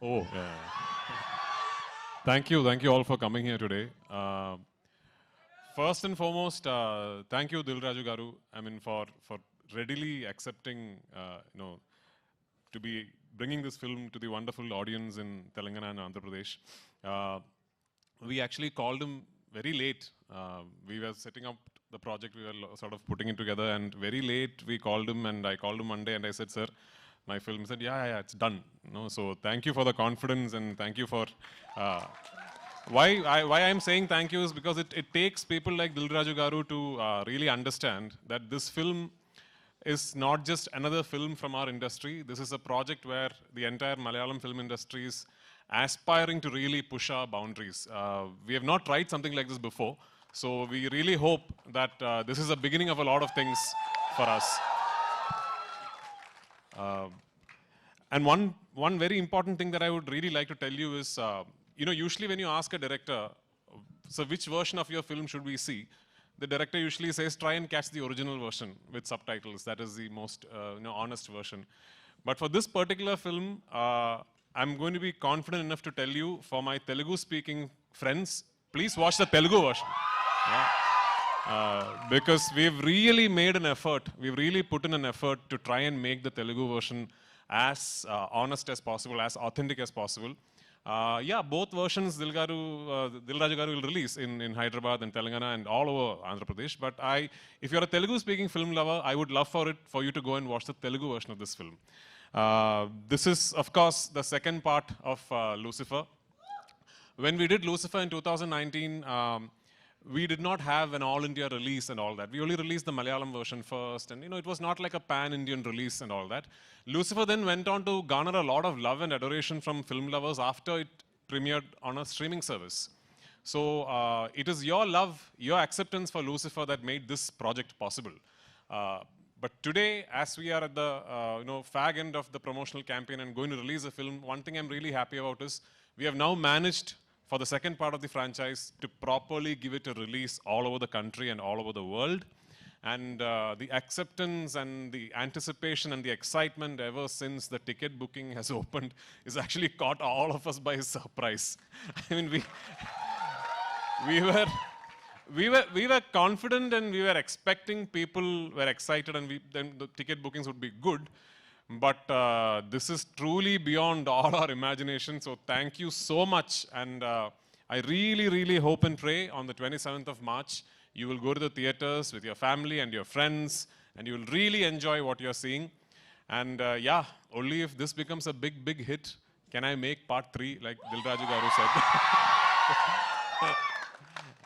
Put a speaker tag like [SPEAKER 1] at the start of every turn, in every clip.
[SPEAKER 1] Oh, yeah. Thank you all for coming here today. First and foremost, thank you, Dilraju Garu. I mean, for readily accepting, to be bringing this film to the wonderful audience in Telangana and Andhra Pradesh. We actually called him very late. We were setting up the project, we were sort of putting it together, and very late we called him, and I called him one day and I said, sir, my film. He said, yeah, it's done. So thank you for the confidence, and thank you for... why I'm saying thank you is because it takes people like Dilraju Garu to really understand that this film is not just another film from our industry. This is a project where the entire Malayalam film industry is aspiring to really push our boundaries. We have not tried something like this before, so we really hope that this is the beginning of a lot of things for us. And one very important thing that I would really like to tell you is, usually when you ask a director, so which version of your film should we see? The director usually says, try and catch the original version with subtitles. That is the most honest version. But for this particular film, I'm going to be confident enough to tell you, for my Telugu-speaking friends, please watch the Telugu version. Yeah. Because we've really made an effort, we've really put in an effort to try and make the Telugu version as honest as possible, as authentic as possible. Both versions Dilraju Garu will release in Hyderabad and Telangana and all over Andhra Pradesh. But if you're a Telugu-speaking film lover, I would love for you to go and watch the Telugu version of this film. This is, of course, the second part of Lucifer. When we did Lucifer in 2019, we did not have an all-India release and all that. We only released the Malayalam version first, and it was not like a pan-Indian release and all that. Lucifer then went on to garner a lot of love and adoration from film lovers after it premiered on a streaming service. So it is your love, your acceptance for Lucifer that made this project possible. But today, as we are at the fag end of the promotional campaign and going to release a film, one thing I'm really happy about is we have now managed, for the second part of the franchise, to properly give it a release all over the country and all over the world. And the acceptance and the anticipation and the excitement ever since the ticket booking has opened is actually caught all of us by surprise. I mean, we were confident and we were expecting, people were excited, and then the ticket bookings would be good. But this is truly beyond all our imagination, so thank you so much. And I really, really hope and pray on the 27th of March, you will go to the theaters with your family and your friends, and you will really enjoy what you're seeing. And only if this becomes a big, big hit, can I make part 3, like Dilraju Garu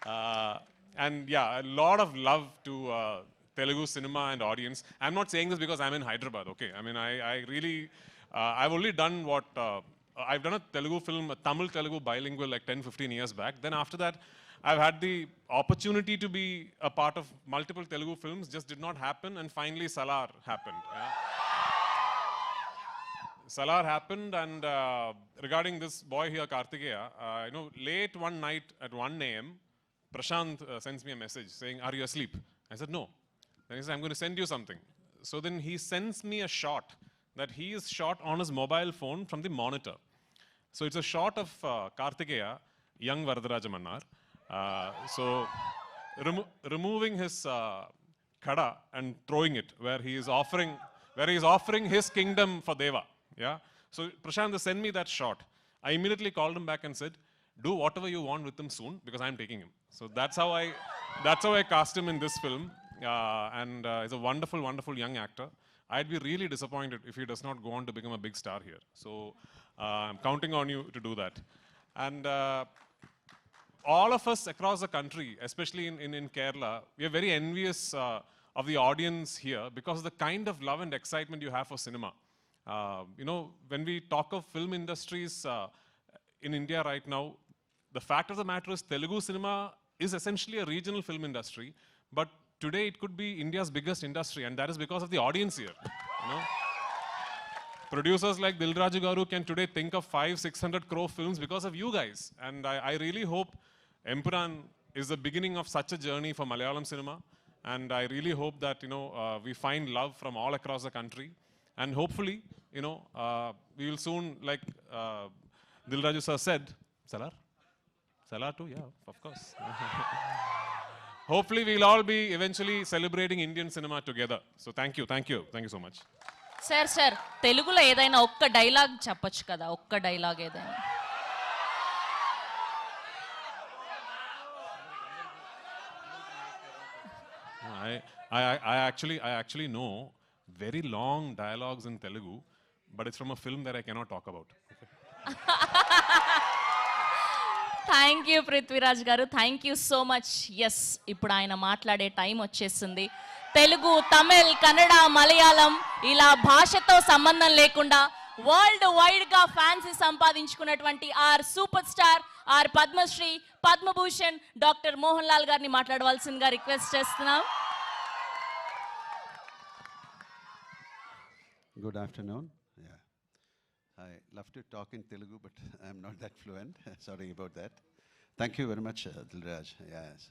[SPEAKER 1] said. And a lot of love to Telugu cinema and audience. I'm not saying this because I'm in Hyderabad, okay? I mean, I really, I've only done what, I've done a Telugu film, a Tamil-Telugu bilingual like 10, 15 years back. Then after that, I've had the opportunity to be a part of multiple Telugu films, just did not happen, and finally Salar happened. Yeah? Salar happened, and regarding this boy here, Kartikeya, late one night at 1 a.m., Prashant sends me a message saying, are you asleep? I said, no. Then he said, I'm going to send you something. So then he sends me a shot that he is shot on his mobile phone from the monitor. So it's a shot of Kartikeya, young Varadaraja Mannar. So removing his kada and throwing it where he is offering his kingdom for Deva. Yeah. So Prashant sent me that shot. I immediately called him back and said, do whatever you want with him soon because I'm taking him. So that's how I cast him in this film. And he's a wonderful, wonderful young actor. I'd be really disappointed if he does not go on to become a big star here. So I'm counting on you to do that. And all of us across the country, especially in Kerala, we are very envious of the audience here because of the kind of love and excitement you have for cinema. When we talk of film industries in India right now, the fact of the matter is Telugu cinema is essentially a regional film industry, but today it could be India's biggest industry, and that is because of the audience here. Producers like Dilraju Garu can today think of 500-600 crore films because of you guys. And I really hope Empuraan is the beginning of such a journey for Malayalam cinema. And I really hope that, we find love from all across the country. And hopefully, we will soon, like Dilraju sir said, Salar? Salar too, yeah, of course. Hopefully we'll all be eventually celebrating Indian cinema together. So thank you so much.
[SPEAKER 2] Sir తెలుగులో ఏదైనా ఒక్క dialogue చెప్పొచ్చు కదా, ఒక్క dialogue ఏదైనా.
[SPEAKER 1] I actually know very long dialogues in Telugu, but it's from a film that I cannot talk about.
[SPEAKER 2] Thank you Prithviraj garu, thank you so much. Yes, ఇప్పుడు ఆయన మాట్లాడే టైం వచ్చేసింది. తెలుగు, తమిళ్, కన్నడ, మలయాళం ఇలా భాషతో సంబంధం లేకుండా వరల్డ్ వైడ్గా ఫ్యాన్స్ సంపాదించుకున్నటువంటి our super star, our Padmashri, Padma Bhushan doctor Mohan Lal గారిని మాట్లాడవలసిందిగా రిక్వెస్ట్ చేస్తున్నాం.
[SPEAKER 3] Good afternoon. Yeah, I love to talk in Telugu, but I'm not that fluent. Sorry about that. Thank you very much, Dilraj, yes,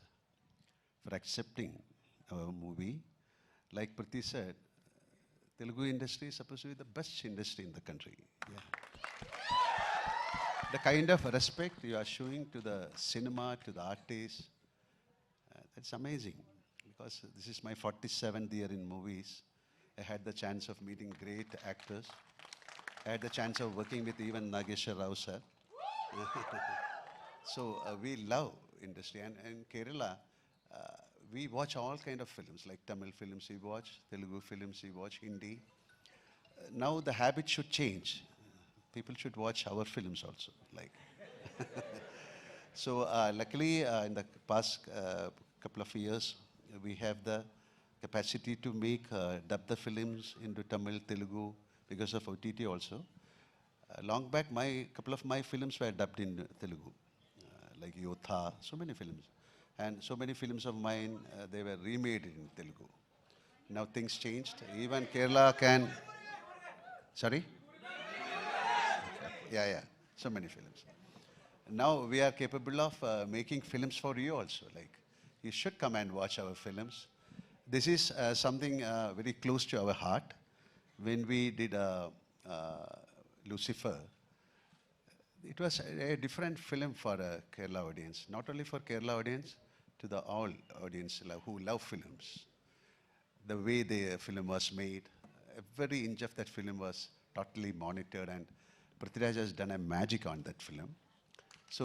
[SPEAKER 3] for accepting our movie. Like Priti said, Telugu industry is supposed to be the best industry in the country. Yeah. The kind of respect you are showing to the cinema, to the artists, that's amazing. Because this is my 47th year in movies. I had the chance of meeting great actors. I had the chance of working with even Nageshwar Rao sir. So we love industry. And in Kerala, we watch all kind of films, like Tamil films we watch, Telugu films we watch, Hindi. Now the habit should change. People should watch our films also. Like so luckily in the past couple of years, we have the capacity to make dub the films into Tamil, Telugu, because of OTT also. Long back, couple of my films were dubbed in Telugu, like Yotha, so many films. And so many films of mine, they were remade in Telugu. Now things changed. Even Kerala can... Sorry? Yeah, so many films. Now we are capable of making films for you also. Like, you should come and watch our films. This is something very close to our heart. When we did Lucifer, it was a different film for a Kerala audience. Not only for Kerala audience, to the all audience who love films. The way the film was made, every inch of that film was totally monitored, and Prithviraj has done a magic on that film. So,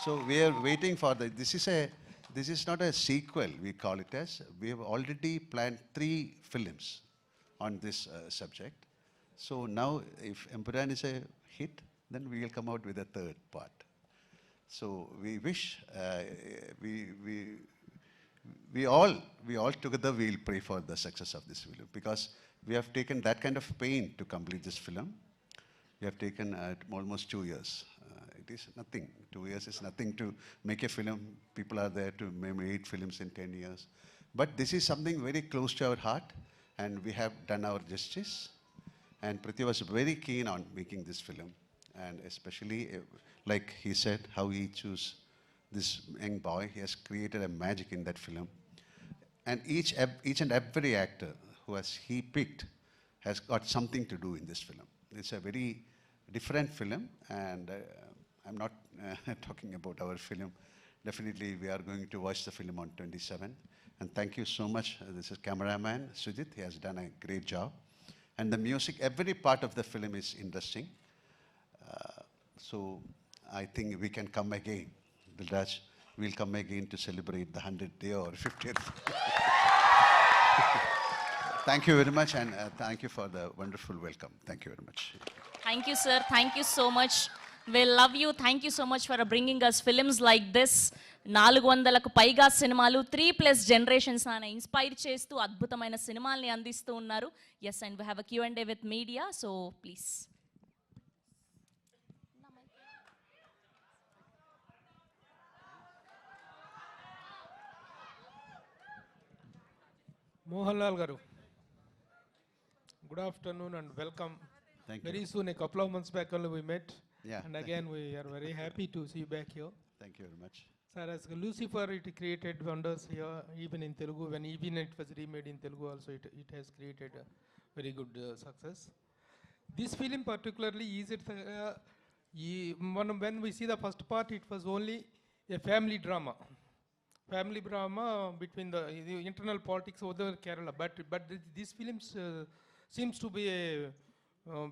[SPEAKER 3] so we are waiting for the... This is not a sequel, we call it as. We have already planned 3 films on this subject. So now, if Empuraan is a hit, then we will come out with a 3rd part. So we wish, we all together will pray for the success of this film, because we have taken that kind of pain to complete this film. We have taken almost 2 years. It is nothing. 2 years is nothing to make a film. People are there to make films in 10 years. But this is something very close to our heart, and we have done our justice. And Prithvi was very keen on making this film. And especially, like he said, how he chose this young boy. He has created a magic in that film. And each and every actor who he picked has got something to do in this film. It's a very different film, and I'm not talking about our film. Definitely, we are going to watch the film on 27th. And thank you so much. This is cameraman Sujit. He has done a great job. And the music, every part of the film is interesting. So I think we can come again. Dilraj, we'll come again to celebrate the 100th day or 50th. Thank you very much, and thank you for the wonderful welcome. Thank you very much.
[SPEAKER 2] Thank you, sir. Thank you so much. We love you. Thank you so much for bringing us films like this. 400కు పైగా సినిమాలు 3+ generations ని inspire చేస్తూ అద్భుతమైన సినిమాల్ని అందిస్తూ ఉన్నారు. Yes, and we have a Q&A with media, so please.
[SPEAKER 4] Mohanlal garu, good afternoon and welcome.
[SPEAKER 3] Thank
[SPEAKER 4] Very
[SPEAKER 3] you.
[SPEAKER 4] soon, a couple of months back only we met.
[SPEAKER 3] Yeah.
[SPEAKER 4] And again, we are very happy to see you back here.
[SPEAKER 3] Thank you very much.
[SPEAKER 4] Sir, as Lucifer, it created wonders here, even in Telugu. When even it was remade in Telugu also, it has created a very good success. This film particularly is it when we see the first part, it was only a family drama. Family drama between the internal politics of the Kerala. But this film seems to be a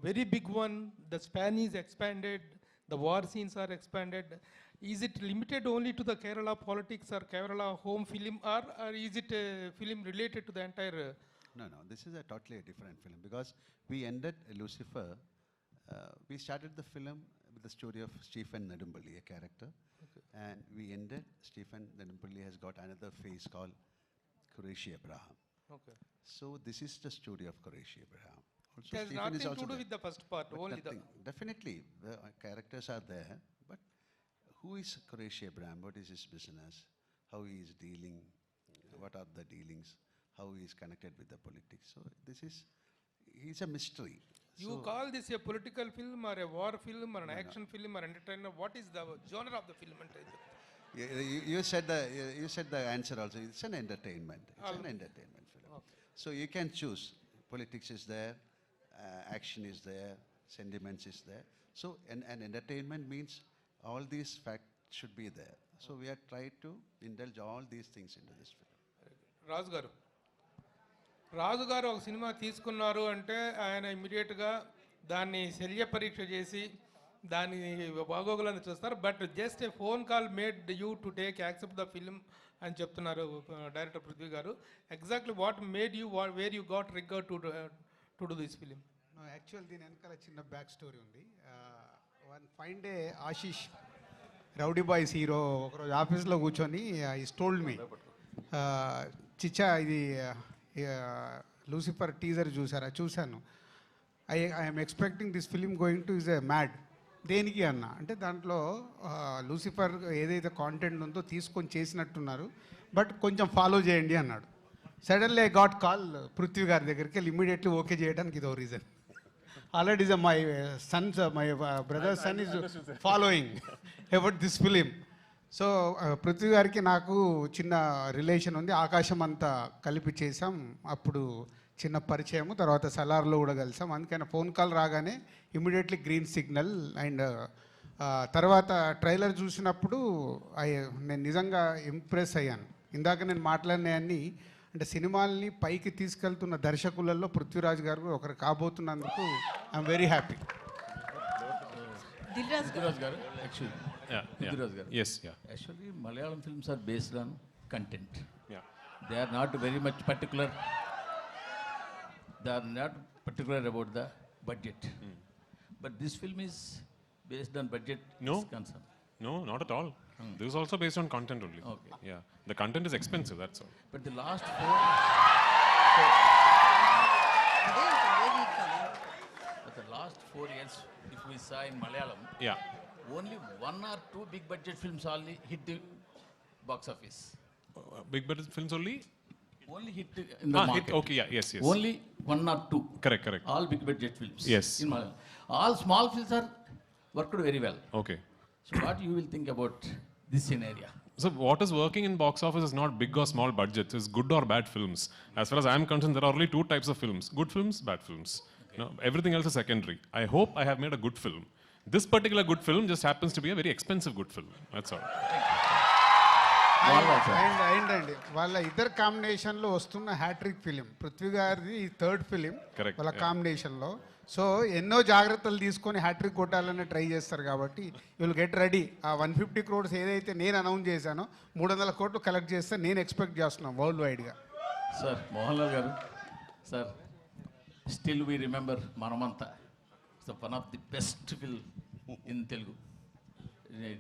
[SPEAKER 4] very big one. The span is expanded. The war scenes are expanded. Is it limited only to the Kerala politics or Kerala home film, or is it a film related to the entire?
[SPEAKER 3] No, no, this is a totally different film because we ended Lucifer. We started the film with the story of Stephen Nedumpalli, a character, and we ended. Stephen Nedumpalli has got another phase called Qureshi Abraham.
[SPEAKER 4] Okay.
[SPEAKER 3] So this is the story of Qureshi Abraham. Also,
[SPEAKER 4] It has
[SPEAKER 3] Stephen
[SPEAKER 4] nothing
[SPEAKER 3] is also
[SPEAKER 4] to do
[SPEAKER 3] there.
[SPEAKER 4] with the first part,
[SPEAKER 3] But
[SPEAKER 4] only
[SPEAKER 3] nothing. Definitely, the characters are there, but who is Qureshi Abraham? What is his business? How he is dealing? What are the dealings? How he is connected with the politics? So this is, he's a mystery.
[SPEAKER 4] You
[SPEAKER 3] So,
[SPEAKER 4] call this a political film or a war film or an action film or entertainer? What is the genre of the film?
[SPEAKER 3] you said the answer also. It's an entertainment. It's an entertainment film.
[SPEAKER 4] Okay.
[SPEAKER 3] So you can choose. Politics is there, action is there, sentiments is there. So an entertainment means all these facts should be there. So we are trying to indulge all these things into this film.
[SPEAKER 4] రాజు గారు ఒక cinema తీసుకున్నారు అంటే ఆయన ఇమ్మీడియట్గా దాన్ని శల్య పరీక్ష చేసి దాని బాగోగులను చూస్తారు. But just a phone call made you to take accept the film అని చెప్తున్నారు డైరెక్టర్ పృథ్వీ గారు. Exactly what made you where you got రిగర్ to do this film?
[SPEAKER 5] Actual దీని వెనకాల చిన్న బ్యాక్ స్టోరీ ఉంది. One fine day Ashish rowdy boys hero ఒకరోజు ఆఫీస్లో కూర్చొని ఈ టోల్డ్ మీ, చిచ్చా ఇది లూసిఫర్ టీజర్ చూసారా? చూశాను. I'm expecting this film going to is a mad. దేనికి అన్న అంటే దాంట్లో లూసిఫర్ ఏదైతే కాంటెంట్ ఉందో తీసుకొని చేసినట్టున్నారు, బట్ కొంచెం ఫాలో చేయండి అన్నాడు. Suddenly I got call Prithvi గారి దగ్గరికి వెళ్ళి ఇమీడియట్లీ ఓకే చేయడానికి ఇదో reason. Already my Sons my brother sun is following about this film. So Prithvi గారికి నాకు చిన్న రిలేషన్ ఉంది. ఆకాశం అంతా కలిపి చేసాం. అప్పుడు చిన్న పరిచయము, తర్వాత సలార్లో కూడా కలిసాం. అందుకని ఫోన్ కాల్ రాగానే ఇమీడియట్లీ గ్రీన్ సిగ్నల్. అండ్ తర్వాత ట్రైలర్ చూసినప్పుడు నేను నిజంగా ఇంప్రెస్ అయ్యాను. ఇందాక నేను మాట్లాడినవన్నీ అంటే సినిమాల్ని పైకి తీసుకెళ్తున్న దర్శకులలో పృథ్వీరాజ్ గారు ఒకరు కాబోతున్నందుకు I'm very happy.
[SPEAKER 6] Prithviraj garu, actually. Prithviraj garu.
[SPEAKER 1] Yes, yeah.
[SPEAKER 6] Actually, Malayalam films are based on content.
[SPEAKER 1] Yeah.
[SPEAKER 6] They are not very much particular. They are not particular about the budget. But this film is based on budget.
[SPEAKER 1] No.
[SPEAKER 6] Is concerned.
[SPEAKER 1] No, not at all. This is also based on content only.
[SPEAKER 6] Okay.
[SPEAKER 1] Yeah. The content is expensive, that's all.
[SPEAKER 6] But the last four years, if we saw in Malayalam,
[SPEAKER 1] Yeah.
[SPEAKER 6] only one or two big budget films only hit the box office.
[SPEAKER 1] Big budget films only?
[SPEAKER 6] Only hit in the market.
[SPEAKER 1] Okay, yeah, yes, yes.
[SPEAKER 6] Only one or two.
[SPEAKER 1] Correct.
[SPEAKER 6] All big budget films.
[SPEAKER 1] Yes.
[SPEAKER 6] In Malayalam. All small films are worked very well.
[SPEAKER 1] Okay.
[SPEAKER 6] So what you will think about this scenario?
[SPEAKER 1] So what is working in box office is not big or small budgets, it's good or bad films. As far as I am concerned, there are only two types of films: good films, bad films. No, everything else is secondary. I hope I have made a good film. This particular good film just happens to be a very expensive good film. That's all.
[SPEAKER 5] అయిందండి వాళ్ళ ఇద్దరు కాంబినేషన్లో వస్తున్న hat trick film. Prithvi గారిది third film
[SPEAKER 1] Correct,
[SPEAKER 5] వాళ్ళ
[SPEAKER 1] yeah.
[SPEAKER 5] కాంబినేషన్లో. So ఎన్నో జాగ్రత్తలు తీసుకొని హ్యాట్రిక్ కొట్టాలని ట్రై చేస్తారు కాబట్టి విల్ గెట్ రెడీ. ఆ 150 crores ఏదైతే నేను అనౌన్స్ చేశానో 300 crores కలెక్ట్ చేస్తే నేను ఎక్స్పెక్ట్ చేస్తున్నాను వరల్డ్ వైడ్గా.
[SPEAKER 6] Sir, Mohanlal garu. Sir, still we remember Manamanta. It's one of the best film in Telugu.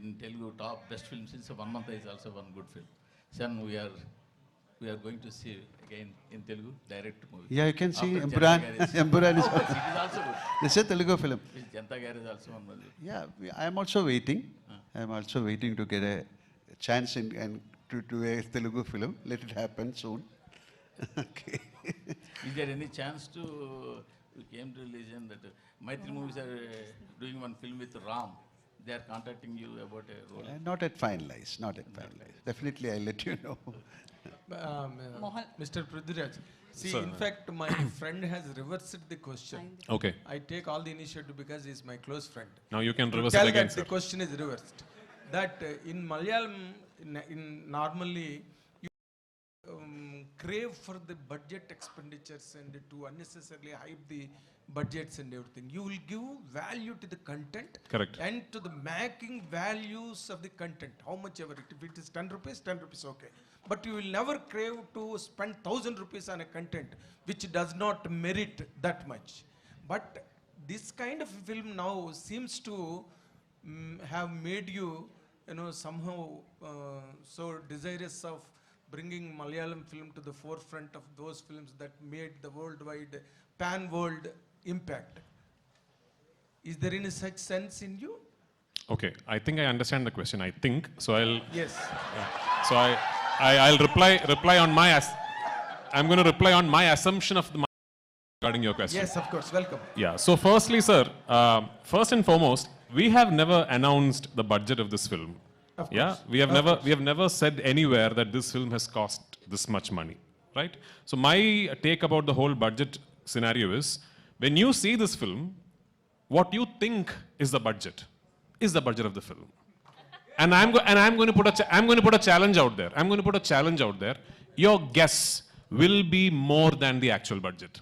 [SPEAKER 6] In Telugu, top best films. Manamanta is also one good film. Son, we are going to see again in Telugu direct movie.
[SPEAKER 3] Yeah, you can see
[SPEAKER 6] After
[SPEAKER 3] Empuraan.
[SPEAKER 6] Janta Garage.
[SPEAKER 3] Empuraan is
[SPEAKER 6] It is also good.
[SPEAKER 3] this is a Telugu film.
[SPEAKER 6] Janta Garage also one movie.
[SPEAKER 3] Yeah, I am also waiting. I am also waiting to get a chance to a Telugu film. Let it happen soon. Okay.
[SPEAKER 6] Is there any chance to, you came to religion that Maitri movies are doing one film with Ram. They are contacting you about a role.
[SPEAKER 3] Not yet finalized. Definitely, I'll let you know.
[SPEAKER 7] Mr. Prithviraj, see,
[SPEAKER 1] Sir.
[SPEAKER 7] in fact, my friend has reversed the question.
[SPEAKER 1] Okay.
[SPEAKER 7] I take all the initiative because he's my close friend.
[SPEAKER 1] Now you can
[SPEAKER 7] To
[SPEAKER 1] reverse
[SPEAKER 7] tell
[SPEAKER 1] it again,
[SPEAKER 7] that
[SPEAKER 1] sir.
[SPEAKER 7] the question is reversed. That in Malayalam, in normally, you crave for the budget expenditures and to unnecessarily hype the budgets and everything. You will give value to the content.
[SPEAKER 1] Correct.
[SPEAKER 7] And to the making values of the content, how much ever it. If it is 10 rupees, okay. But you will never crave to spend 1,000 rupees on a content which does not merit that much. But this kind of film now seems to have made you, somehow so desirous of bringing Malayalam film to the forefront of those films that made the worldwide, pan-world impact. Is there any such sense in you?
[SPEAKER 1] Okay. I think I understand the question. I think so.
[SPEAKER 7] Yes.
[SPEAKER 1] So I'll reply on my. I'm going to reply on my assumption of the regarding your question.
[SPEAKER 7] Yes, of course. Welcome.
[SPEAKER 1] Yeah. So firstly, sir, first and foremost, we have never announced the budget of this film.
[SPEAKER 7] Of
[SPEAKER 1] Yeah.
[SPEAKER 7] course.
[SPEAKER 1] We have never said anywhere that this film has cost this much money, right? So my take about the whole budget scenario is, when you see this film, what you think is the budget of the film. And I'm going to put a challenge out there. I'm going to put a challenge out there. Your guess will be more than the actual budget.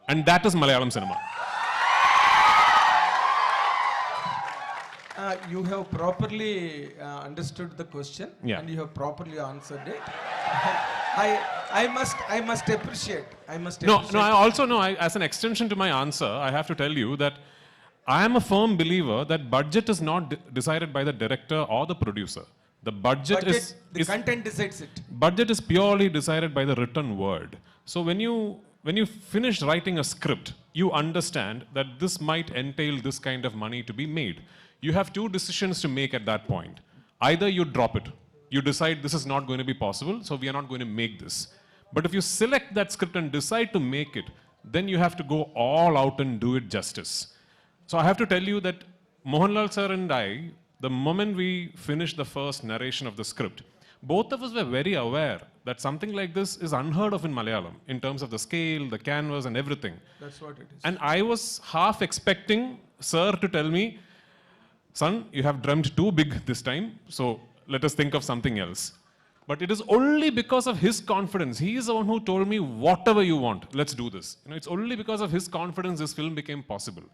[SPEAKER 1] And that is Malayalam cinema.
[SPEAKER 7] You have properly understood the question,
[SPEAKER 1] Yeah.
[SPEAKER 7] and you have properly answered it. I must appreciate.
[SPEAKER 1] No, I also know, as an extension to my answer, I have to tell you that I am a firm believer that budget is not decided by the director or the producer. The budget is
[SPEAKER 7] content decides it.
[SPEAKER 1] budget is purely decided by the written word. So when you finish writing a script, you understand that this might entail this kind of money to be made. You have two decisions to make at that point. Either you drop it, you decide this is not going to be possible, so we are not going to make this. But if you select that script and decide to make it, then you have to go all out and do it justice. So I have to tell you that Mohanlal sir and I, the moment we finished the first narration of the script, both of us were very aware that something like this is unheard of in Malayalam in terms of the scale, the canvas and everything.
[SPEAKER 7] That's what it is.
[SPEAKER 1] And I was half expecting sir to tell me, son, you have dreamt too big this time, so let us think of something else. But it is only because of his confidence. He is the one who told me, whatever you want, let's do this. It's only because of his confidence this film became possible.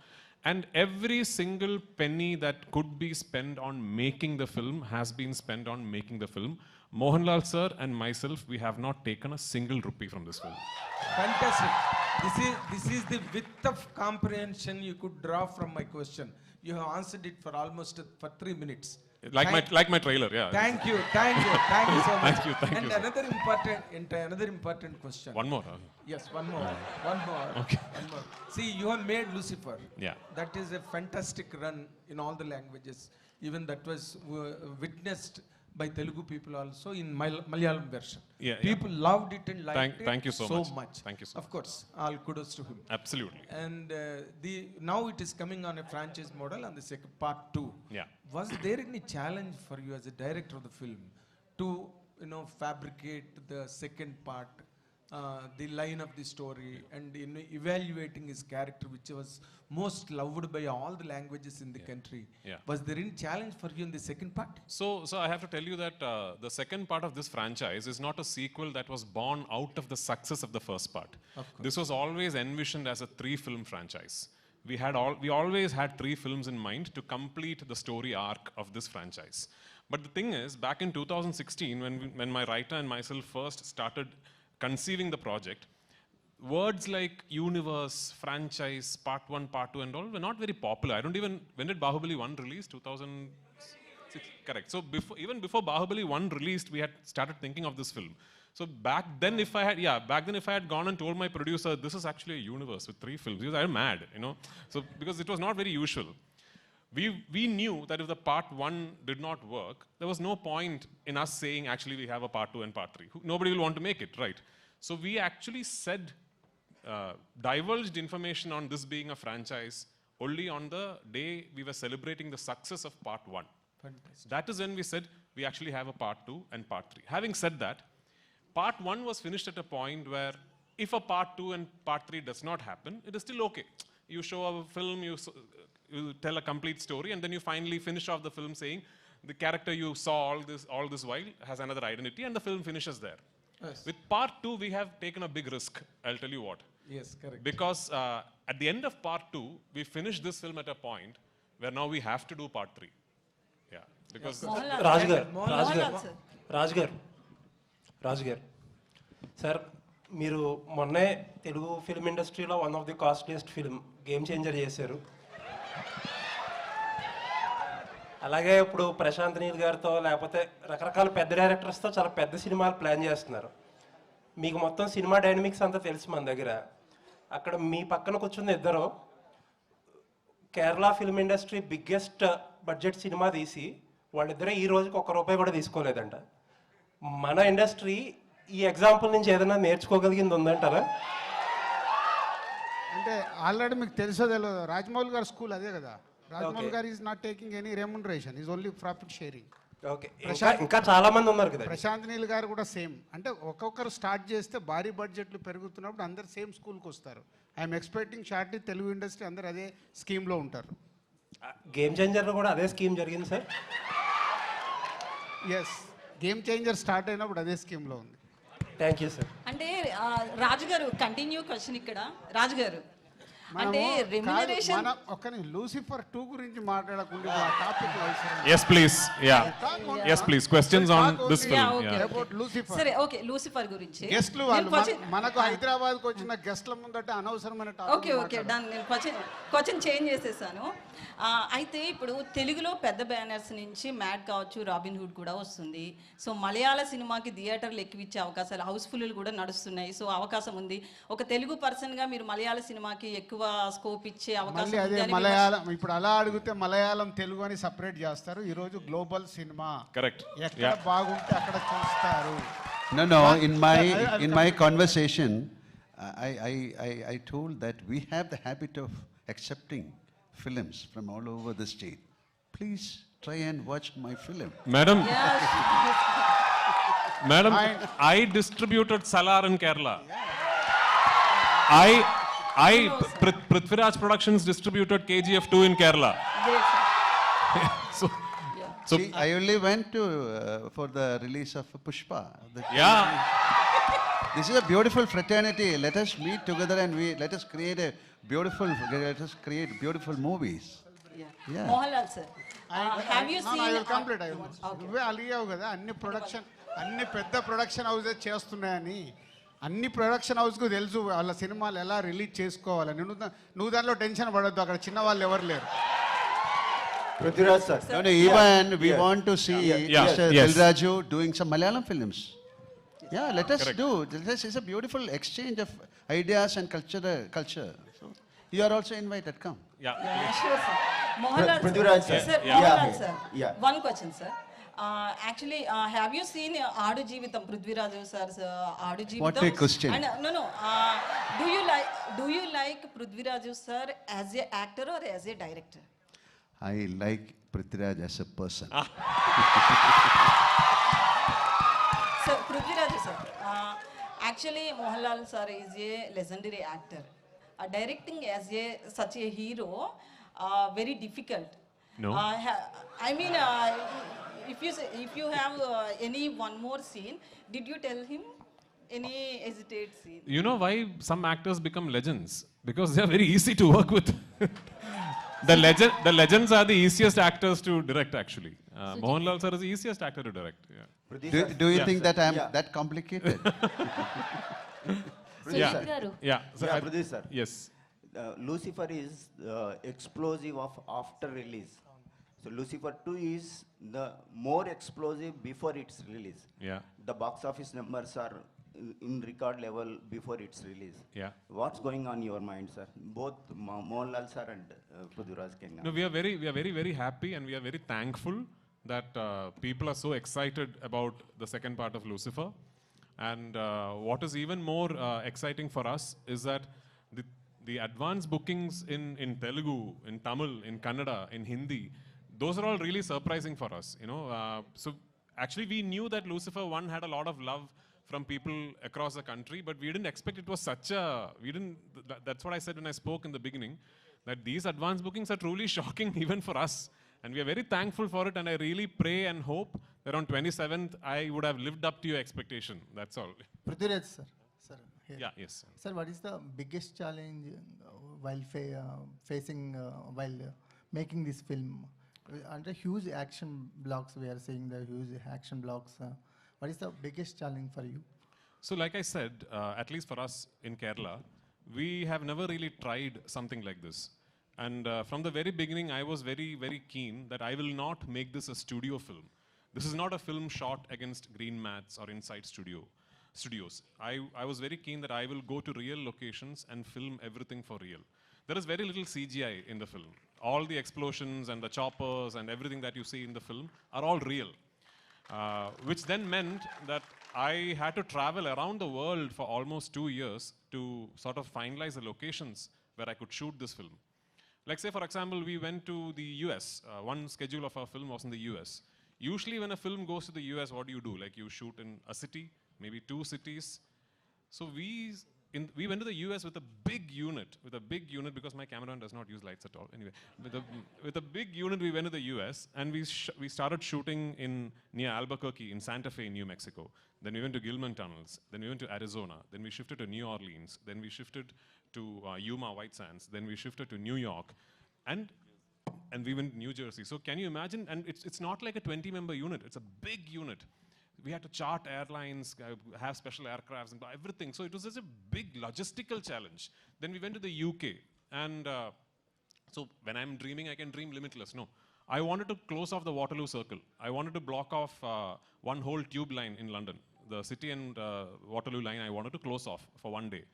[SPEAKER 1] And every single penny that could be spent on making the film has been spent on making the film. Mohanlal sir and myself, we have not taken a single rupee from this film.
[SPEAKER 7] Fantastic. This is the width of comprehension you could draw from my question. You have answered it for almost for 3 minutes.
[SPEAKER 1] Like my trailer, yeah.
[SPEAKER 7] Thank you so much.
[SPEAKER 1] Thank you,
[SPEAKER 7] And
[SPEAKER 1] sir.
[SPEAKER 7] another important question.
[SPEAKER 1] One more.
[SPEAKER 7] Yes, one more.
[SPEAKER 1] Okay.
[SPEAKER 7] One more. See, you have made Lucifer.
[SPEAKER 1] Yeah.
[SPEAKER 7] That is a fantastic run in all the languages. Even that was witnessed by Telugu people also in Malayalam version.
[SPEAKER 1] Yeah.
[SPEAKER 7] People loved it and liked it
[SPEAKER 1] Thank you so much. Thank you so
[SPEAKER 7] Of course, all kudos to him.
[SPEAKER 1] Absolutely.
[SPEAKER 7] And now it is coming on a franchise model on the second part 2.
[SPEAKER 1] Yeah.
[SPEAKER 7] Was there any challenge for you as a director of the film to fabricate the second part, the line of the story, and evaluating his character, which was most loved by all the languages in the country?
[SPEAKER 1] Yeah.
[SPEAKER 7] Was there any challenge for you in the second part?
[SPEAKER 1] So I have to tell you that the second part of this franchise is not a sequel that was born out of the success of the first part.
[SPEAKER 7] Of course.
[SPEAKER 1] This was always envisioned as a 3-film franchise. We always had 3 films in mind to complete the story arc of this franchise. But the thing is, back in 2016, when my writer and myself first started conceiving the project, words like universe, franchise, part 1, part 2 and all were not very popular. When did Bahubali 1 release? 2006, correct. So even before Bahubali 1 released, we had started thinking of this film. So back then if I had gone and told my producer, this is actually a universe with 3 films, he was, I'm mad, So because it was not very usual. We knew that if the part 1 did not work, there was no point in us saying, actually, we have a part 2 and part 3. Nobody will want to make it, right? So we actually divulged information on this being a franchise only on the day we were celebrating the success of part 1.
[SPEAKER 7] Fantastic.
[SPEAKER 1] That is when we said, we actually have a part 2 and part 3. Having said that, part 1 was finished at a point where if a part 2 and part 3 does not happen, it is still okay. You show a film, you tell a complete story, and then you finally finish off the film saying the character you saw all this while has another identity, and the film finishes there.
[SPEAKER 7] Yes.
[SPEAKER 1] With part 2, we have taken a big risk. I'll tell you what.
[SPEAKER 7] Yes, correct.
[SPEAKER 1] Because at the end of part 2, we finished this film at a point where now we have to do part 3. Yeah. Because
[SPEAKER 8] రాజు గారు sir మీరు మొన్నే Telugu film ఇండస్ట్రీలో one of the costliest film game changer చేశారు. అలాగే ఇప్పుడు ప్రశాంత్ నీల్ గారితో లేకపోతే రకరకాల పెద్ద డైరెక్టర్స్తో చాలా పెద్ద సినిమాలు ప్లాన్ చేస్తున్నారు. మీకు మొత్తం సినిమా డైనమిక్స్ అంతా తెలుసు మన దగ్గర. అక్కడ మీ పక్కన కూర్చున్న ఇద్దరు Kerala film industry biggest budget cinema తీసి వాళ్ళిద్దరే ఈ రోజుకి ₹1 కూడా తీసుకోలేదంట. మన ఇండస్ట్రీ ఈ ఎగ్జాంపుల్ నుంచి ఏదైనా నేర్చుకోగలిగింది ఉందంటారా?
[SPEAKER 5] అంటే ఆల్రెడీ మీకు తెలుసో తెలియదు, రాజమౌళి గారి స్కూల్ అదే కదా. రాజమౌళి గారు is not taking any remuneration, is only profit sharing.
[SPEAKER 8] Okay, ఇంకా చాలా మంది ఉన్నారు కదా.
[SPEAKER 5] ప్రశాంత్ నీల్ గారు కూడా సేమ్. అంటే ఒక్కొక్కరు స్టార్ట్ చేస్తే భారీ బడ్జెట్లు పెరుగుతున్నప్పుడు అందరు సేమ్ స్కూల్కి వస్తారు. I'm expecting shortly Telugu industry అందరు అదే స్కీమ్లో ఉంటారు.
[SPEAKER 8] గేమ్ చేంజర్లో కూడా అదే స్కీమ్ జరిగింది sir.
[SPEAKER 5] Yes, game changer start అయినప్పుడు అదే స్కీమ్లో ఉంది.
[SPEAKER 8] Thank you sir.
[SPEAKER 9] అంటే రాజుగారు కంటిన్యూ క్వశ్చన్ ఇక్కడ రాజుగారు అంటే రెమ్యునరేషన్
[SPEAKER 5] మనం ఒక్కని లూసిఫర్ 2 గురించి మాట్లాడకుండా topic
[SPEAKER 1] yes, please. Yeah. Yes, please. Questions on this film.
[SPEAKER 9] okay.
[SPEAKER 1] Yeah.
[SPEAKER 5] About Lucifer.
[SPEAKER 9] సరే ఓకే లూసిఫర్ గురించి
[SPEAKER 5] గెస్ట్లు వాళ్ళు మనకు హైదరాబాద్కి వచ్చిన గెస్ట్ల ముందట అనవసరమైన
[SPEAKER 9] ఓకే ఓకే డన్. నేను క్వశ్చన్ చేంజ్ చేసేసాను. అయితే ఇప్పుడు తెలుగులో పెద్ద బ్యానర్స్ నుంచి మ్యాడ్ కావచ్చు, రాబిన్ హుడ్ కూడా వస్తుంది. సో మలయాళ సినిమాకి థియేటర్లు ఎక్కువిచ్చే అవకాశాలు, హౌస్ఫుల్ కూడా నడుస్తున్నాయి. సో అవకాశం ఉంది. ఒక తెలుగు పర్సన్గా మీరు మలయాళ సినిమాకి ఎక్కువ స్కోప్ ఇచ్చే అవకాశం
[SPEAKER 5] అదే మలయాళం. ఇప్పుడు అలా అడిగితే మలయాళం తెలుగు అని సపరేట్ చేస్తారు. ఈరోజు గ్లోబల్ సినిమా
[SPEAKER 1] Correct.
[SPEAKER 5] ఎక్కడ బాగుంటే అక్కడ చూస్తారు.
[SPEAKER 3] No. In my conversation, I told that we have the habit of accepting films from all over the state. Please try and watch my film.
[SPEAKER 1] Madam, I distributed Salar in Kerala. Prithviraj Productions distributed KGF 2 in Kerala. So
[SPEAKER 3] See, I only went to for the release of Pushpa.
[SPEAKER 1] yeah.
[SPEAKER 3] This is a beautiful fraternity. Let us meet together and let us create beautiful movies. Yeah.
[SPEAKER 9] Mohanlal sir have you
[SPEAKER 5] I
[SPEAKER 9] seen
[SPEAKER 5] will complete. నువ్వే అలిగావు కదా అన్ని పెద్ద production houses చేస్తున్నాయని. అన్ని production హౌస్కు తెలుసు వాళ్ళ సినిమాలు ఎలా రిలీజ్ చేసుకోవాలని. నువ్వు దాంట్లో టెన్షన్ పడొద్దు, అక్కడ చిన్న వాళ్ళు ఎవరు లేరు.
[SPEAKER 10] Prithviraj sir.
[SPEAKER 3] No, even we want to see
[SPEAKER 1] Yeah.
[SPEAKER 3] Mr.
[SPEAKER 1] Yes.
[SPEAKER 3] Dilraju doing some Malayalam films. Yeah, let us do. It's a beautiful exchange of ideas and culture. So you are also invited. Come.
[SPEAKER 1] Yeah.
[SPEAKER 9] Sure sir. Mohanlal
[SPEAKER 10] Prithviraj sir.
[SPEAKER 9] Sir
[SPEAKER 1] Yeah.
[SPEAKER 9] Mohanlal sir
[SPEAKER 10] Yeah.
[SPEAKER 9] One question sir. Actually have you seen ఆడు జీవితం Prithviraj sir ఆడు జీవితం?
[SPEAKER 3] What a question.
[SPEAKER 9] No. Do you like Prithviraj sir as a actor or as a director?
[SPEAKER 3] I like Prithviraj as a person.
[SPEAKER 9] So Prithviraj sir, actually Mohanlal sir is a legendary actor. Directing as such a hero, very difficult.
[SPEAKER 1] No.
[SPEAKER 9] I mean, if you have any one more scene, did you tell him any hesitate scene?
[SPEAKER 1] You know why some actors become legends? Because they are very easy to work with. The legends are the easiest actors to direct, actually. Mohanlal sir is the easiest actor to direct. Yeah.
[SPEAKER 3] Do you
[SPEAKER 1] Yeah,
[SPEAKER 3] think
[SPEAKER 1] sir.
[SPEAKER 3] that I'm
[SPEAKER 10] Yeah.
[SPEAKER 3] that complicated?
[SPEAKER 1] Yeah. Yeah. So
[SPEAKER 10] Yeah, Prithviraj sir.
[SPEAKER 1] Yes.
[SPEAKER 10] Lucifer is explosive of after release. So Lucifer 2 is the more explosive before its release.
[SPEAKER 1] Yeah.
[SPEAKER 10] The box office numbers are in record level before its release.
[SPEAKER 1] Yeah.
[SPEAKER 10] What's going on in your mind, sir? Both Mohanlal sir and Prithviraj can.
[SPEAKER 1] No, we are very happy and we are very thankful that people are so excited about the second part of Lucifer. And what is even more exciting for us is that the advance bookings in Telugu, in Tamil, in Kannada, in Hindi, those are all really surprising for us. So actually we knew that Lucifer 1 had a lot of love from people across the country, but we didn't expect it was such a, that's what I said when I spoke in the beginning, that these advance bookings are truly shocking even for us. And we are very thankful for it, and I really pray and hope that on 27th, I would have lived up to your expectation. That's all.
[SPEAKER 11] Prithviraj, sir. Sir, here.
[SPEAKER 1] Yeah, yes.
[SPEAKER 11] Sir, what is the biggest challenge while facing while making this film? Under huge action blocks, we are seeing the huge action blocks. What is the biggest challenge for you?
[SPEAKER 1] So like I said, at least for us in Kerala, we have never really tried something like this. And from the very beginning, I was very, very keen that I will not make this a studio film. This is not a film shot against green mats or inside studios. I was very keen that I will go to real locations and film everything for real. There is very little CGI in the film. All the explosions and the choppers and everything that you see in the film are all real. Which then meant that I had to travel around the world for almost 2 years to sort of finalize the locations where I could shoot this film. Like say, for example, we went to the US. One schedule of our film was in the US. Usually when a film goes to the US, what do? Like you shoot in a city, maybe 2 cities. So we went to the US with a big unit, because my cameraman does not use lights at all. Anyway, with a big unit, we went to the US and we started shooting near Albuquerque in Santa Fe, New Mexico. Then we went to Gilman Tunnels. Then we went to Arizona. Then we shifted to New Orleans. Then we shifted to Yuma White Sands. Then we shifted to New York. And we went to New Jersey. So can you imagine? And it's not like a 20-member unit. It's a big unit. We had to chart airlines, have special aircrafts, and everything. So it was such a big logistical challenge. Then we went to the UK. And so when I'm dreaming, I can dream limitless. No. I wanted to close off the Waterloo Circle. I wanted to block off one whole tube line in London. The City and Waterloo line, I wanted to close off for one day.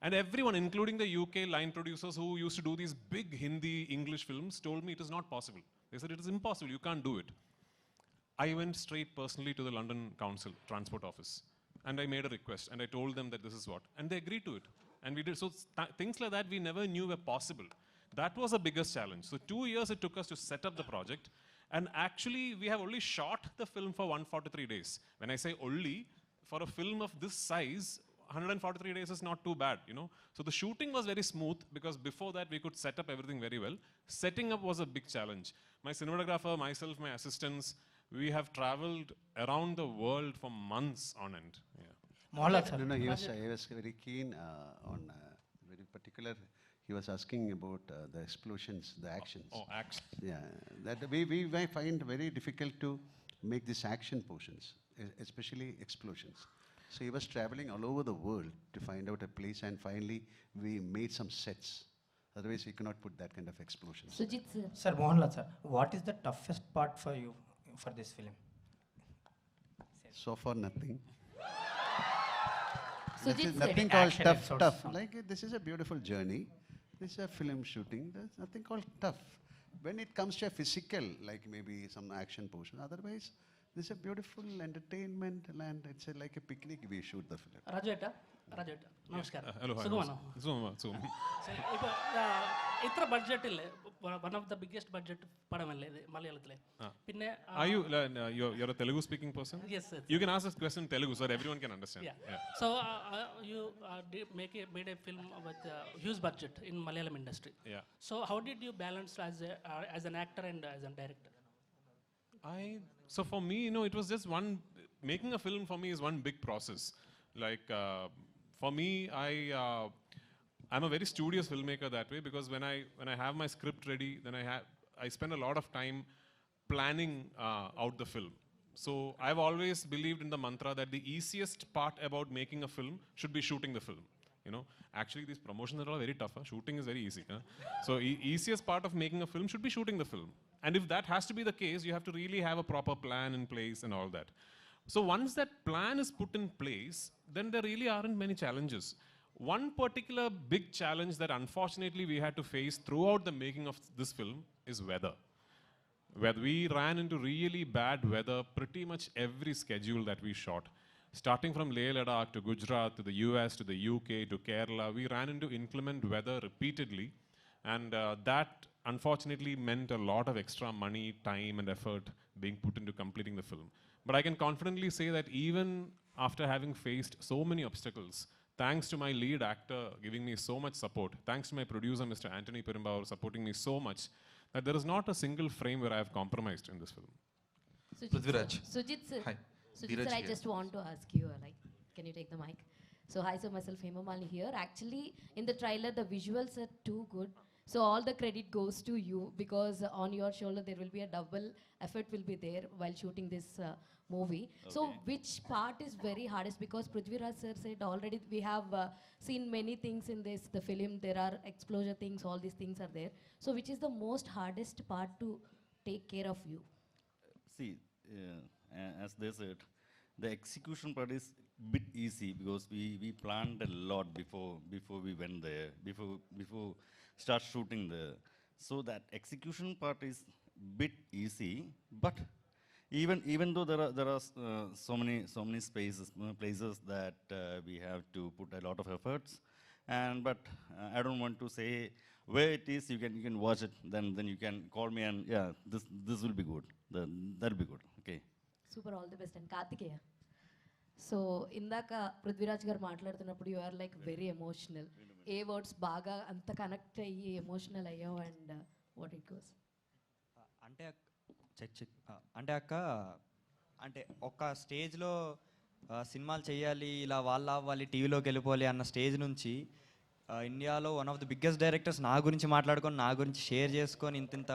[SPEAKER 1] And everyone, including the UK line producers who used to do these big Hindi, English films, told me it is not possible. They said, it is impossible, you can't do it. I went straight personally to the London Council Transport Office. And I made a request, and I told them that this is what. And they agreed to it. And we did. So things like that we never knew were possible. That was the biggest challenge. So 2 years it took us to set up the project. And actually, we have only shot the film for 143 days. When I say only, for a film of this size, 143 days is not too bad, you know. So the shooting was very smooth because before that we could set up everything very well. Setting up was a big challenge. My cinematographer, myself, my assistants, we have traveled around the world for months on end. Yeah.
[SPEAKER 11] Mohanlal, sir.
[SPEAKER 3] No, he was very keen on very particular. He was asking about the explosions, the actions.
[SPEAKER 1] Oh, action.
[SPEAKER 3] Yeah, that we might find very difficult to make these action portions, especially explosions. So he was traveling all over the world to find out a place, and finally we made some sets. Otherwise, we cannot put that kind of explosions.
[SPEAKER 2] Sujit sir.
[SPEAKER 11] Sir, Mohanlal, sir, what is the toughest part for you for this film?
[SPEAKER 3] So far, nothing.
[SPEAKER 2] Sujit sir.
[SPEAKER 3] Nothing called
[SPEAKER 11] Action
[SPEAKER 3] tough.
[SPEAKER 11] episodes.
[SPEAKER 3] Tough. Like this is a beautiful journey. This is a film shooting. There's nothing called tough. When it comes to a physical, like maybe some action portion, otherwise, this is a beautiful entertainment and it's like a picnic we shoot the film.
[SPEAKER 12] Rajeta, namaskar.
[SPEAKER 1] Hello, hi. Zoom.
[SPEAKER 12] இப்போ ഇത്ര ബഡ്ജറ്റിൽ one of the biggest budget പടമല്ലേ ഇത് മലയാളത്തിലെ പിന്നെ
[SPEAKER 1] Are you, you're a Telugu speaking person?
[SPEAKER 12] Yes, sir.
[SPEAKER 1] You can ask this question in Telugu so that everyone can understand.
[SPEAKER 12] Yeah. So you made a film with huge budget in Malayalam industry.
[SPEAKER 1] Yeah.
[SPEAKER 12] So how did you balance as an actor and as a director?
[SPEAKER 1] So for me, you know, it was just making a film for me is one big process. Like, for me, I'm a very studious filmmaker that way because when I have my script ready, then I spend a lot of time planning out the film. So I've always believed in the mantra that the easiest part about making a film should be shooting the film. You know, actually these promotions are all very tough. Shooting is very easy. So easiest part of making a film should be shooting the film. And if that has to be the case, you have to really have a proper plan in place and all that. So once that plan is put in place, then there really aren't many challenges. One particular big challenge that unfortunately we had to face throughout the making of this film is weather. Where we ran into really bad weather pretty much every schedule that we shot. Starting from Leh Ladakh to Gujarat to the US to the UK to Kerala, we ran into inclement weather repeatedly. And that unfortunately meant a lot of extra money, time and effort being put into completing the film. But I can confidently say that even after having faced so many obstacles, thanks to my lead actor giving me so much support, thanks to my producer, Mr. Anthony Perumbavoor, supporting me so much, that there is not a single frame where I have compromised in this film.
[SPEAKER 13] Prithviraj.
[SPEAKER 14] Sujit sir,
[SPEAKER 13] Hi.
[SPEAKER 14] Sujit
[SPEAKER 13] Dheeraj
[SPEAKER 14] sir, I
[SPEAKER 13] here.
[SPEAKER 14] just want to ask you, can you take the mic? So hi sir, myself Hema Malini here. Actually, in the trailer, the visuals are too good. So all the credit goes to you because on your shoulder there will be a double effort will be there while shooting this movie. So which part is very hardest? Because Prithviraj sir said already we have seen many things in the film. There are explosion things, all these things are there. So which is the most hardest part to take care of you?
[SPEAKER 15] See, as they said, the execution part is bit easy because we planned a lot before we went there, before start shooting there. So that execution part is bit easy, but even though there are so many places that we have to put a lot of efforts, but I don't want to say where it is. You can watch it, then you can call me and yeah, this will be good. That'll be good. Okay.
[SPEAKER 14] Super, all the best. And Kartikeya. So ఇందాక పృథ్వీరాజ్ గారు మాట్లాడుతున్నప్పుడు you are like very emotional. A words బాగా అంత connect అయ్యి emotional అయ్యావు and what it goes?
[SPEAKER 16] అంటే అక్క అంటే ఒక స్టేజ్లో సినిమాలు చేయాలి, ఇలా వాళ్ళ అవ్వాలి, టీవీలోకి వెళ్ళిపోవాలి అన్న స్టేజ్ నుంచి ఇండియాలో one of the biggest directors నా గురించి మాట్లాడుకొని, నా గురించి షేర్ చేసుకొని ఇంత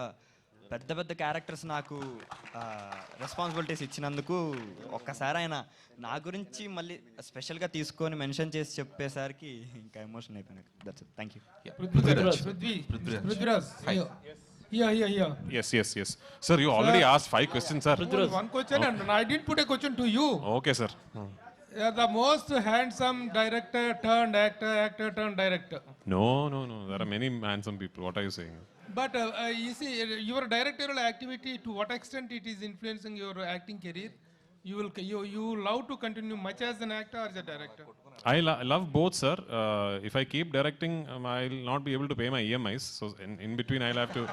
[SPEAKER 16] పెద్ద పెద్ద క్యారెక్టర్స్ నాకు రెస్పాన్సిబిలిటీస్ ఇచ్చినందుకు ఒక్కసారి ఆయన నా గురించి మళ్ళీ స్పెషల్గా తీసుకొని మెన్షన్ చేసి చెప్పేసరికి ఇంకా ఎమోషన్ అయిపోయినాయి. That's it. Thank you.
[SPEAKER 1] Yes. Sir, you already asked 5 questions, sir.
[SPEAKER 4] One question, and I did put a question to you.
[SPEAKER 1] Okay, sir.
[SPEAKER 4] You are the most handsome director turned actor turned director.
[SPEAKER 1] No. There are many handsome people. What are you saying?
[SPEAKER 4] But you see, your directorial activity, to what extent it is influencing your acting career? You love to continue much as an actor or as a director?
[SPEAKER 1] I love both, sir. If I keep directing, I'll not be able to pay my EMIs. So in between, I'll have to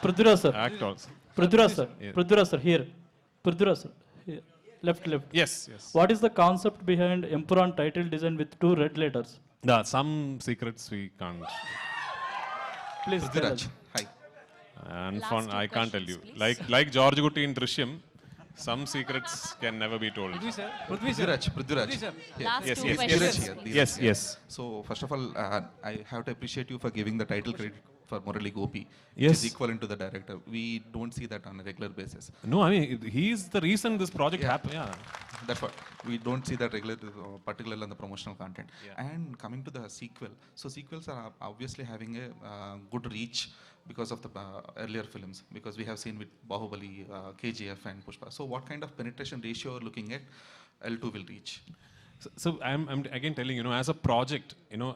[SPEAKER 12] Prithviraj sir.
[SPEAKER 1] act also.
[SPEAKER 12] Prithviraj sir.
[SPEAKER 1] Yeah.
[SPEAKER 12] Prithviraj sir, here. Prithviraj sir. Here. Left.
[SPEAKER 1] Yes.
[SPEAKER 12] What is the concept behind Empuraan title design with 2 red letters?
[SPEAKER 1] Some secrets we can't.
[SPEAKER 12] Please tell
[SPEAKER 13] Prithviraj.
[SPEAKER 12] us.
[SPEAKER 13] Hi.
[SPEAKER 1] And
[SPEAKER 2] Last
[SPEAKER 1] fun,
[SPEAKER 2] 2
[SPEAKER 1] I can't tell you.
[SPEAKER 2] questions, please.
[SPEAKER 1] Like George Gutti in Drishyam, some secrets can never be told.
[SPEAKER 13] Prithviraj.
[SPEAKER 2] Last
[SPEAKER 1] Yes,
[SPEAKER 2] 2
[SPEAKER 1] yes,
[SPEAKER 2] questions,
[SPEAKER 13] here.
[SPEAKER 2] please.
[SPEAKER 1] Yes.
[SPEAKER 13] So first of all, I have to appreciate you for giving the title credit for Murali Gopi, which
[SPEAKER 1] Yes.
[SPEAKER 13] is equivalent to the director. We don't see that on a regular basis.
[SPEAKER 1] No, I mean, he's the reason this project happened. Yeah.
[SPEAKER 13] That's what we don't see that regular, particularly on the promotional content. And coming to the sequel, so sequels are obviously having a good reach because of the earlier films, because we have seen with Bahubali, KGF and Pushpa. So what kind of penetration ratio are looking at L2 will reach?
[SPEAKER 1] So I'm again telling, as a project,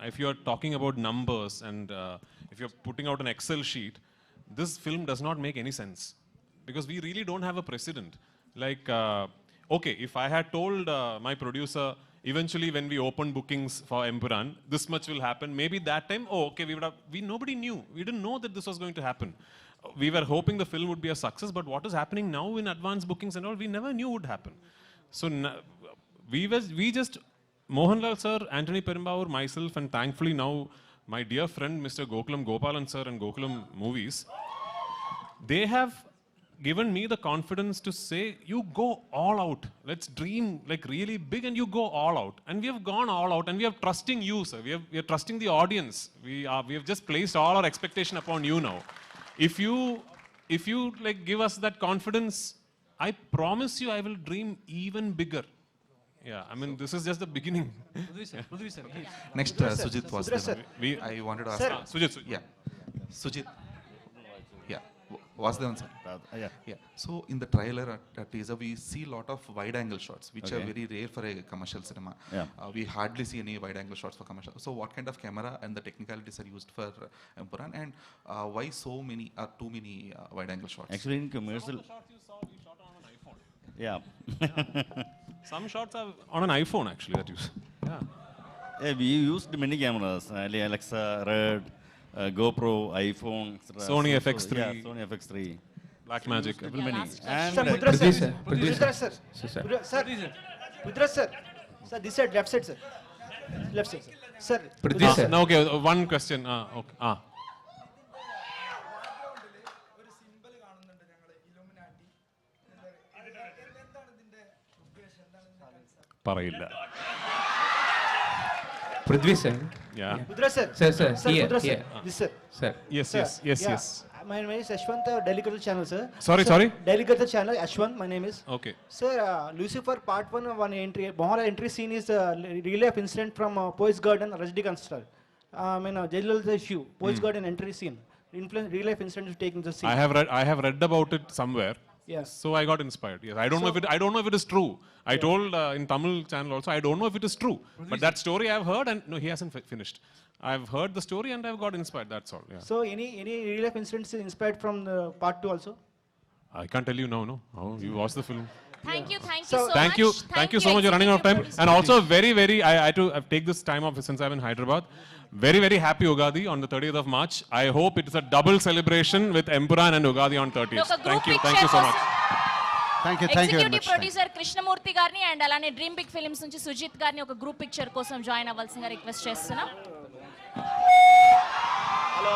[SPEAKER 1] if you're talking about numbers and if you're putting out an Excel sheet, this film does not make any sense because we really don't have a precedent. Like, okay, if I had told my producer, eventually when we opened bookings for Empuraan, this much will happen, maybe that time, nobody knew. We didn't know that this was going to happen. We were hoping the film would be a success, but what is happening now in advance bookings and all, we never knew would happen. So we just, Mohanlal sir, Anthony Perumbavoor, myself, and thankfully now my dear friend Mr. Gokulam Gopalan sir and Gokulam Movies, they have given me the confidence to say, you go all out. Let's dream like really big and you go all out. And we have gone all out and we are trusting you, sir. We are trusting the audience. We have just placed all our expectation upon you now. If you like give us that confidence, I promise you I will dream even bigger. Yeah, I mean, this is just the beginning.
[SPEAKER 13] Prithvi sir. Next, Sujit was there. I wanted to ask.
[SPEAKER 1] Sujit.
[SPEAKER 13] Yeah. Sujit. Yeah. Vasudevan sir.
[SPEAKER 15] Yeah.
[SPEAKER 13] So in the trailer at teaser, we see a lot of wide-angle shots, which are very rare for a commercial cinema.
[SPEAKER 15] Yeah.
[SPEAKER 13] We hardly see any wide-angle shots for commercial. So what kind of camera and the technicalities are used for Empuraan, and why so many or too many wide-angle shots?
[SPEAKER 15] Actually, in commercial.
[SPEAKER 1] You shot on an iPhone.
[SPEAKER 15] Yeah.
[SPEAKER 1] Some shots are on an iPhone actually that you. Yeah.
[SPEAKER 15] Yeah, we used many cameras, Alexa, Red, GoPro, iPhone, etc.
[SPEAKER 1] Sony FX3.
[SPEAKER 15] Yeah, Sony FX3.
[SPEAKER 1] Blackmagic.
[SPEAKER 15] Many.
[SPEAKER 2] last
[SPEAKER 15] And
[SPEAKER 2] question.
[SPEAKER 15] Prithviraj
[SPEAKER 11] sir.
[SPEAKER 17] Sir, this side, left side, sir. Left side, sir. Sir.
[SPEAKER 1] No, okay, one question. Okay. പറയില്ല.
[SPEAKER 18] Prithvi sir.
[SPEAKER 1] Yeah.
[SPEAKER 17] Prithviraj sir.
[SPEAKER 18] Sir,
[SPEAKER 17] Sir,
[SPEAKER 18] here,
[SPEAKER 17] Prithviraj sir.
[SPEAKER 18] here.
[SPEAKER 17] This sir.
[SPEAKER 18] Sir.
[SPEAKER 1] Yes.
[SPEAKER 17] My name is Ashwant, Delicated Channel, sir.
[SPEAKER 1] Sorry?
[SPEAKER 17] Delicated Channel, Ashwant, my name is.
[SPEAKER 1] Okay.
[SPEAKER 17] Sir, Lucifer Part 1, one entry, Mohanlal entry scene is real life incident from Poets Garden, Rajnikant star. Jailal issue, Poets Garden entry scene. Real life incident is taking the scene.
[SPEAKER 1] I have read about it somewhere.
[SPEAKER 17] Yes.
[SPEAKER 1] So I got inspired. Yes. I don't know if it is true. I told in Tamil channel also, I don't know if it is true. But that story I've heard, and no, he hasn't finished. I've heard the story and I've got inspired. That's all. Yeah.
[SPEAKER 17] So any real life incidents inspired from the Part 2 also?
[SPEAKER 1] I can't tell you now. No. Oh, you watched the film.
[SPEAKER 2] Thank you so
[SPEAKER 1] Thank
[SPEAKER 2] much.
[SPEAKER 1] you so much. You're running out of time. And also very, I take this time off since I'm in Hyderabad. Very happy Ugadi on the 30th of March. I hope it is a double celebration with Empuraan and Ugadi on 30th. Thank you so much.
[SPEAKER 3] Thank you very
[SPEAKER 2] executive
[SPEAKER 3] much.
[SPEAKER 2] Producer Krishnamurthy గారిని and అలానే dream big films నుంచి సుజిత్ గారిని ఒక group picture కోసం join అవ్వాల్సిందిగా request చేస్తున్నాం.
[SPEAKER 17] Hello.